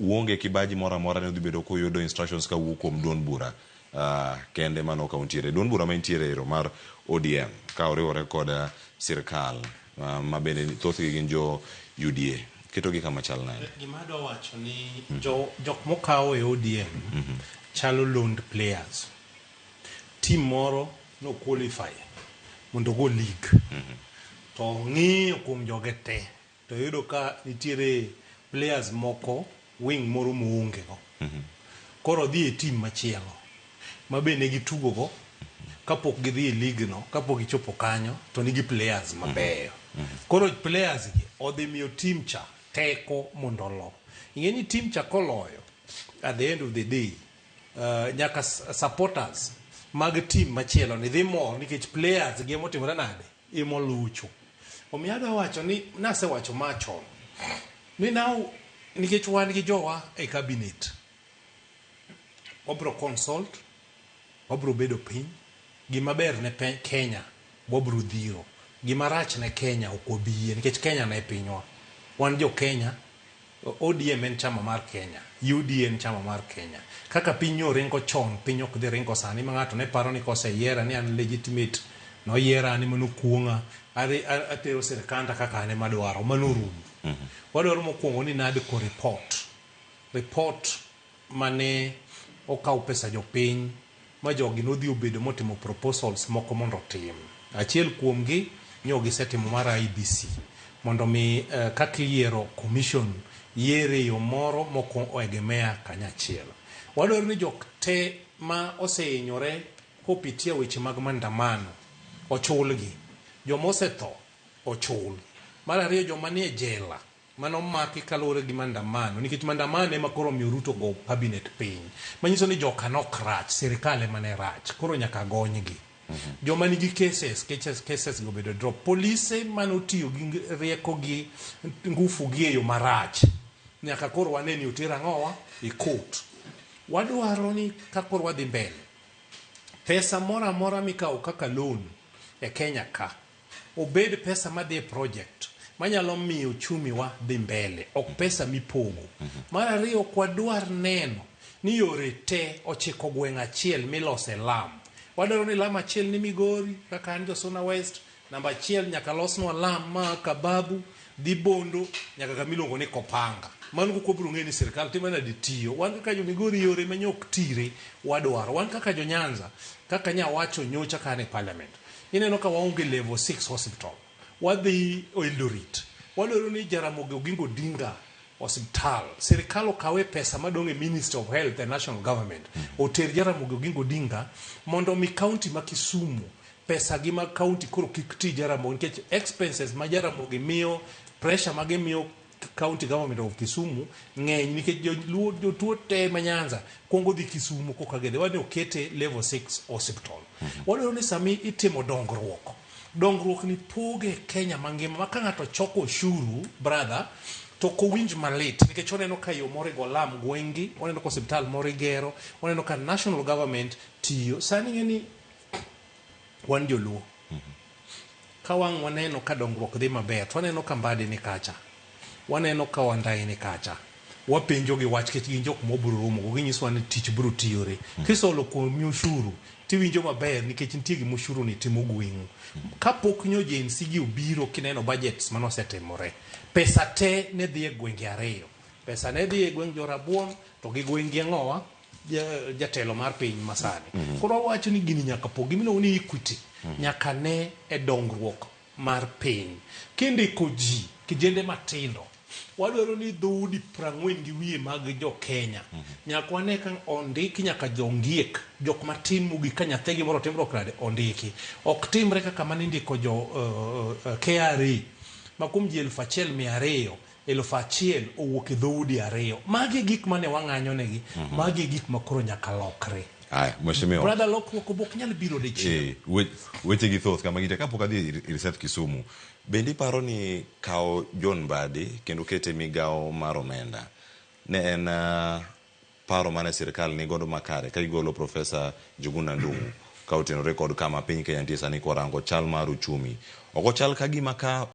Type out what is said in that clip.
uonge kibaji mora mora ne dhibedo kuyudo instructions ka wuok kuom duond bura kende mano kauntiere duond bura maintiere ero mar ODM ka oriwore kod sirkal ma bende thothgi gin jo UDA ketogi kama chal nade. Gima adwa wacho ni jok mokawo e ODM chalo loaned players. Team moro no qualify mondo go league to ng'iyo kuom joge te to yudo ka nitiere players moko wing moro muonge go koro dhi e team machielo ma bende gitugo go kapok gidhi e league no kapok gichopo kanyo to nigi players mabeyo koro players gi odhi miyo team cha teko mondo lo. Ing'eni team cha koloyo at the end of the day nyaka supporters mag team machielo ni dhi mor nikech players gi emotimore nade imolucho. Omiyo adwa wacho ni nasewacho machon ni now nikech wan gi jowa e cabinet wabro consult wabro bedo piny gima ber ne Kenya wabro dhiro gima rach ne Kenya ok obiye nikech Kenya ne pinywa wan jo Kenya. ODM en chama mar Kenya, UDA en chama mar Kenya. Kaka pinyo ringo chon, pinyo ok dhi ringo sani ma ng'ato ne paro ni kose yiera ni an legitimate no yiera ni mano kuonga atero sirkanda kaka ane madwaro mano rumo. Wadwaro mokwongo ni nadi ko report mane okaw pesa jopiny ma jogi nodhi obedo motimo proposals moko mondo tim. Achiel kuomgi nyogi setimo mar IBC mondo mi kaka yiero commission yiere yo moro moko oegemea kanyachiel. Wadwaro ni jok te ma oseinyore kopitia weche mag maandamano ochulgi, joma osetho ochul. Mar ariyo joma nie jela manomaki kaluwore gi maandamano nikech maandamano ema koro miyo Ruto go cabinet piny manyiso ni joka nok rach, sirikal ema ne rach, koro nyaka gonygi. Joma nigi cases go bedo drop. Polise manotiyo gi rieko gi ngufu gi e yo marach nyaka koro wane ni otera ng'owa e court. Wadwaro ni ka koro wadhi mbele pesa mora mora mikawo kaka loan e Kenya ka obed pesa madhi e project manyalo miyo uchumi wa dhi mbele ok pesa mipogo. Mar ariyo kwadwar neno ni yore te ochiko gweng' achiel milose lam. Wadwaro ni lam achiel ni Migori kaka an Suna West, namba achiel nyaka losnwa lam ma Kababu dhi Bondo nyaka kamilongo ni Kopanga. Mano ko bro ng'eni sirkal timo na ditiyo. Wan kaka jo Migori yore manyok tire wadwaro. Wan kaka jo Nyanza kaka nya wacho nyocha kane parliament. Ineno ka waonge level 6 hospital. Wadhi Eldoret. Wadwaro ni Jaramogi Oginga Odinga hospital sirkal okawe pesa madonge Ministry of Health and National Government oter Jaramogi Oginga Odinga mondo mi county ma Kisumu pesa gi ma county koro kik ti Jaramogi nikech expenses ma Jaramogi miyo pressure ma gimiyo county government of Kisumu ng'eny nikech jo tuo te ma Nyanza kongo dhi Kisumu koka gede wadhi okete level 6 hospital. Wadwaro ni sami itimo dongruok ni poge Kenya mangima ma ka ng'ato choko ushuru brother to kowinj malit nikech oneno ka yo moro go lam gwengi, oneno ka hospital moro gero, oneno ka national government tiyo. Sani ng'eni wan joluo ka wang' waneno ka dongruok dhi maber, waneno ka Mbadi ni kacha, waneno ka Wandai ni kacha, wapenjo gi wach kech gin jok mobro romo ginyiso ni tich bro tiyore. Kisolo kuom ushuru tiwinjo maber nikech nitie gi ushuru ni timo gweng'u. Kapok nyoje nsigi obiro kineno budgets manosetimore pesa te ne dhi e gwenge ariyo. Pesa ne dhi e gweng' Jorabuon to gi gwenge ng'owa jatelo mar piny masani. Koro wacho ni gini nyaka pogi mino ni Equity nyaka ne e dongruok mar piny. Kindiko ji kijende matindo wadwaro ni dhoudi 40 gi wiye mag jo Kenya nyaka wane ka ondiki nyaka jongiek jok matin mugi ka nyathegi moro timro krade ondiki ok timre kaka manindiko jo KRA makum ji 1,200 1,000 owuok e dhoudi ariyo. Magi gik mane wang'anyo negi, magi gik makoro nyaka lokre. Mheshimiwa brother lokruok obok nyal biro de chi weche gi thoth kama gite kapok adhi reset Kisumu bendi paro ni kao John Mbadi kendo kete migao mar omenda ne en paro mane sirkal ni godo makare ka igolo Profesa Njuguna Ndung'u ka otenore kod kama piny Kenya nitie sani kwarango chal mar uchumi oko chal ka gima ka